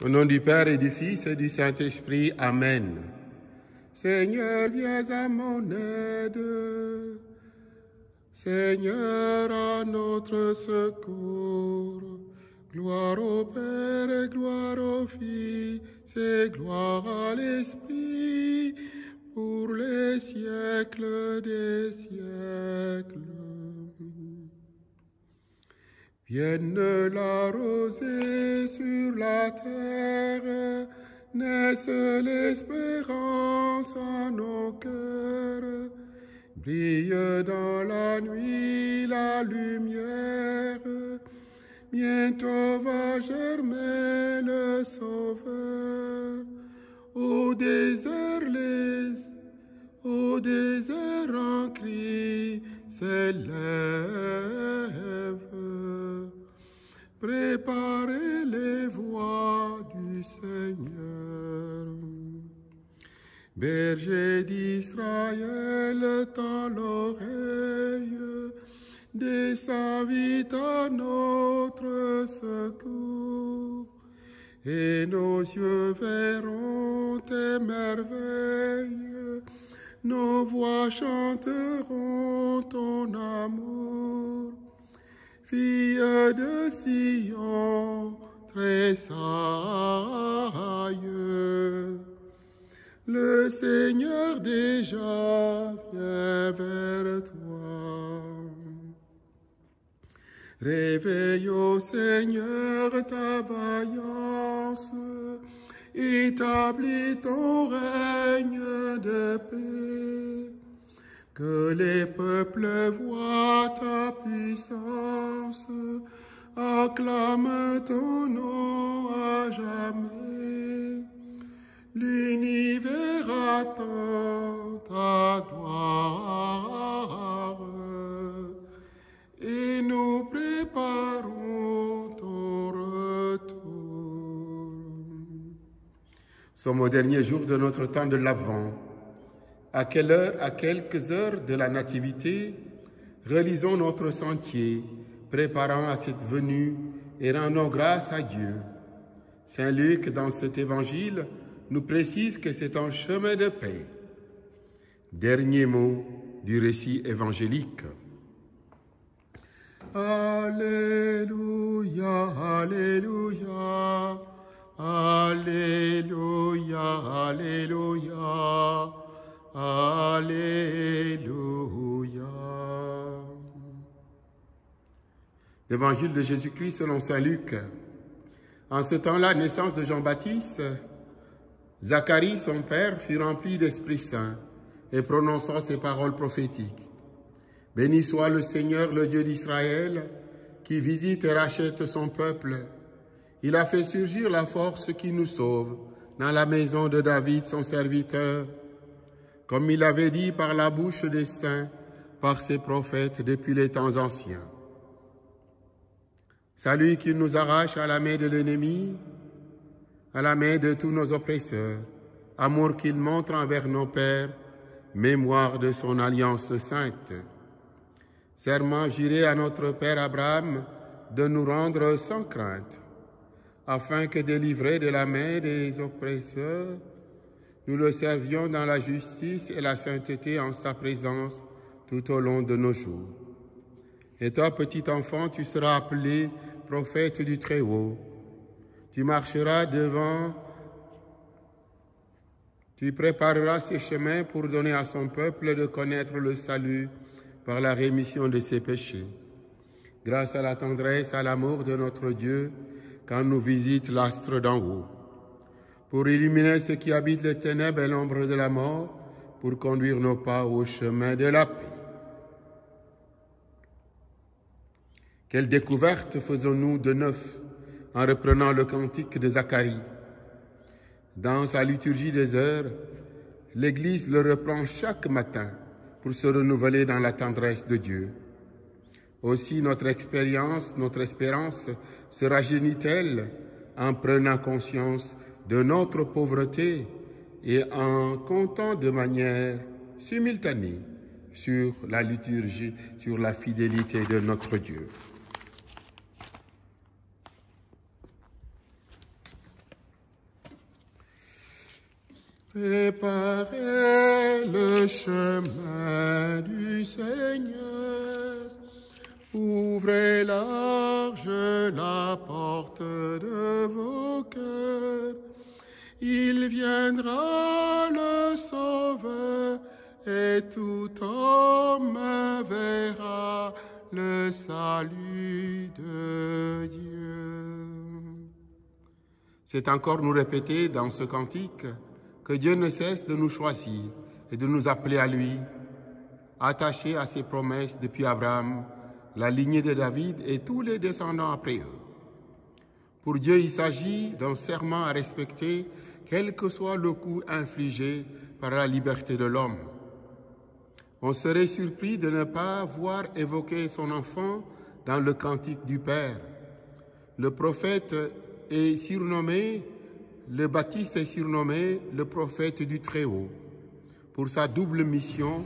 Au nom du Père et du Fils et du Saint-Esprit, Amen. Seigneur, viens à mon aide. Seigneur, à notre secours. Gloire au Père et gloire au Fils et gloire à l'Esprit pour les siècles des siècles. Vienne la rosée sur la terre, naisse l'espérance en nos cœurs. Brille dans la nuit la lumière, bientôt va germer le Sauveur. Au désert en cri s'élève. Préparez les voies du Seigneur. Berger d'Israël, tends l'oreille, descends vite à notre secours, et nos yeux verront tes merveilles, nos voix chanteront ton amour. Fille de Sion, tressaille, le Seigneur déjà vient vers toi. Réveille au Seigneur ta vaillance, établis ton règne de paix. Que les peuples voient ta puissance, acclament ton nom à jamais. L'univers attend ta gloire et nous préparons ton retour. Nous sommes au dernier jour de notre temps de l'Avent. À quelle heure, à quelques heures de la Nativité, relisons notre sentier, préparant à cette venue et rendons grâce à Dieu. Saint Luc, dans cet évangile, nous précise que c'est un chemin de paix. Dernier mot du récit évangélique. Alléluia, Alléluia, Alléluia, Alléluia, Alléluia. L'évangile de Jésus-Christ selon saint Luc. En ce temps-là, naissance de Jean-Baptiste, Zacharie, son père, fut rempli d'Esprit Saint et prononçant ces paroles prophétiques. Béni soit le Seigneur, le Dieu d'Israël, qui visite et rachète son peuple. Il a fait surgir la force qui nous sauve dans la maison de David, son serviteur, comme il avait dit par la bouche des saints, par ses prophètes depuis les temps anciens. Salut qu'il nous arrache à la main de l'ennemi, à la main de tous nos oppresseurs, amour qu'il montre envers nos pères, mémoire de son alliance sainte. Serment juré à notre Père Abraham de nous rendre sans crainte, afin que délivrés de la main des oppresseurs, nous le servions dans la justice et la sainteté en sa présence tout au long de nos jours. Et toi, petit enfant, tu seras appelé prophète du Très-Haut. Tu marcheras devant, tu prépareras ses chemins pour donner à son peuple de connaître le salut par la rémission de ses péchés. Grâce à la tendresse, à l'amour de notre Dieu, quand nous visite l'astre d'en haut, pour illuminer ceux qui habitent les ténèbres et l'ombre de la mort, pour conduire nos pas au chemin de la paix. Quelle découverte faisons-nous de neuf en reprenant le cantique de Zacharie? Dans sa liturgie des heures, l'Église le reprend chaque matin pour se renouveler dans la tendresse de Dieu. Aussi notre expérience, notre espérance se rajeunit-elle en prenant conscience de notre pauvreté et en comptant de manière simultanée sur la liturgie, sur la fidélité de notre Dieu. Préparez le chemin du Seigneur. Ouvrez large la porte de vos cœurs. Il viendra le Sauveur et tout homme verra le salut de Dieu. C'est encore nous répéter dans ce cantique que Dieu ne cesse de nous choisir et de nous appeler à lui, attachés à ses promesses depuis Abraham, la lignée de David et tous les descendants après eux. Pour Dieu, il s'agit d'un serment à respecter, quel que soit le coût infligé par la liberté de l'homme. On serait surpris de ne pas voir évoquer son enfant dans le cantique du Père. Le prophète est surnommé, le Baptiste est surnommé le prophète du Très-Haut. Pour sa double mission,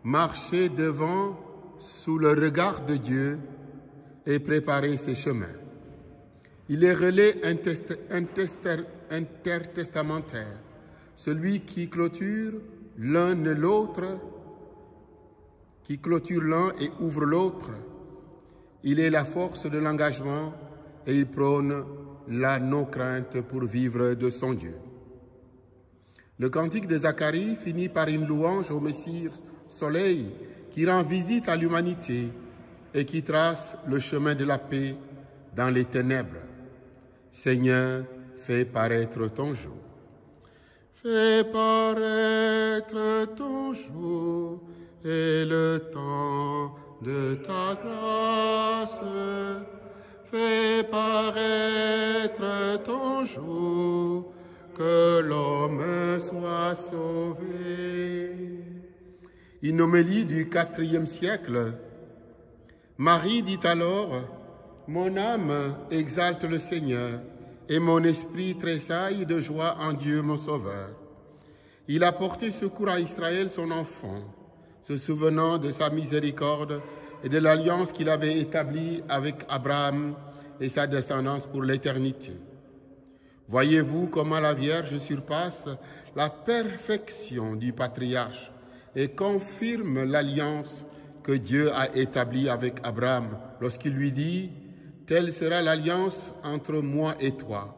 marcher devant sous le regard de Dieu et préparer ses chemins. Il est relais intertestamentaire, celui qui clôture l'un et l'autre, qui clôture l'un et ouvre l'autre. Il est la force de l'engagement et il prône la non-crainte pour vivre de son Dieu. Le cantique de Zacharie finit par une louange au Messie Soleil qui rend visite à l'humanité et qui trace le chemin de la paix dans les ténèbres. Seigneur, fais paraître ton jour. Fais paraître ton jour et le temps de ta grâce. Fais paraître ton jour, que l'homme soit sauvé. Une homélie du IVe siècle. Marie dit alors, « Mon âme exalte le Seigneur, et mon esprit tressaille de joie en Dieu mon Sauveur. Il a porté secours à Israël son enfant, se souvenant de sa miséricorde et de l'alliance qu'il avait établie avec Abraham et sa descendance pour l'éternité. Voyez-vous comment la Vierge surpasse la perfection du patriarche et confirme l'alliance que Dieu a établie avec Abraham lorsqu'il lui dit « Telle sera l'alliance entre moi et toi ».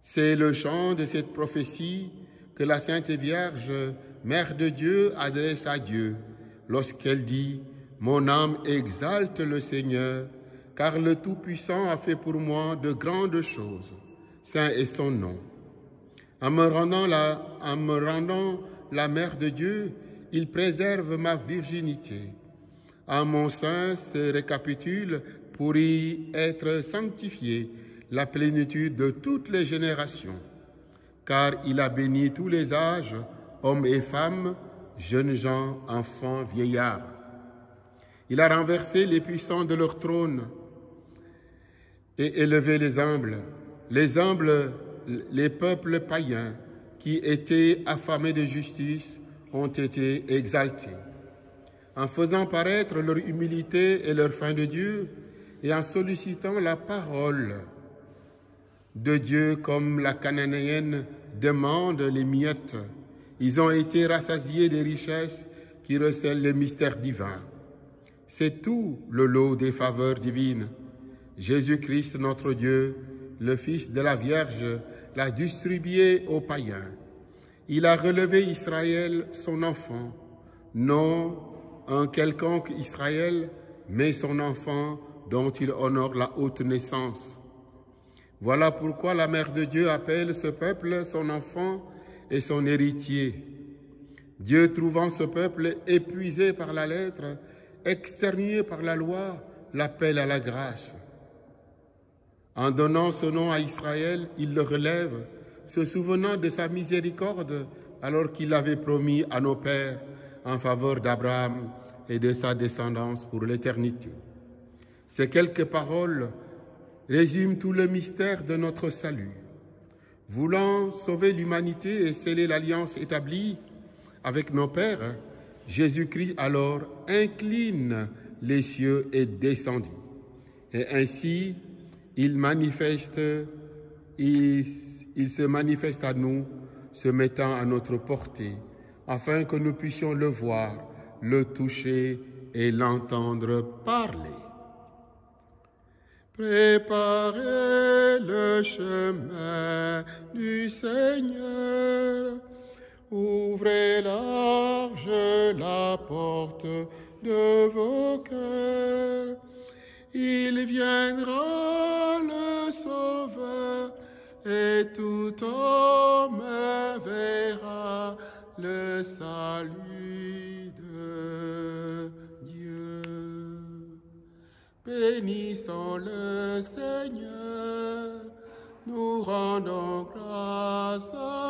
C'est le chant de cette prophétie que la Sainte Vierge, Mère de Dieu, adresse à Dieu lorsqu'elle dit « Mon âme exalte le Seigneur, car le Tout-Puissant a fait pour moi de grandes choses. Saint est son nom. En me rendant la Mère de Dieu, il préserve ma virginité. En mon sein se récapitule pour y être sanctifié la plénitude de toutes les générations, car il a béni tous les âges, hommes et femmes, jeunes gens, enfants, vieillards. Il a renversé les puissants de leur trône et élevé les humbles, les peuples païens qui étaient affamés de justice ont été exaltés. En faisant paraître leur humilité et leur faim de Dieu, et en sollicitant la parole de Dieu comme la Cananéenne demande les miettes, ils ont été rassasiés des richesses qui recèlent les mystères divins. C'est tout le lot des faveurs divines. Jésus-Christ, notre Dieu, le Fils de la Vierge, l'a distribué aux païens. Il a relevé Israël, son enfant, non un quelconque Israël, mais son enfant dont il honore la haute naissance. Voilà pourquoi la Mère de Dieu appelle ce peuple son enfant et son héritier. Dieu, trouvant ce peuple épuisé par la lettre, exterminé par la loi, l'appelle à la grâce. En donnant ce nom à Israël, il le relève, se souvenant de sa miséricorde alors qu'il l'avait promis à nos pères en faveur d'Abraham et de sa descendance pour l'éternité. Ces quelques paroles résument tout le mystère de notre salut. Voulant sauver l'humanité et sceller l'alliance établie avec nos pères, Jésus-Christ alors incline les cieux et descendit. Et ainsi, il se manifeste à nous se mettant à notre portée, afin que nous puissions le voir, le toucher et l'entendre parler. Préparez le chemin du Seigneur, ouvrez large la porte de vos cœurs. Il viendra le Sauveur, et tout homme verra le salut de Dieu. Bénissons le Seigneur, nous rendons grâce à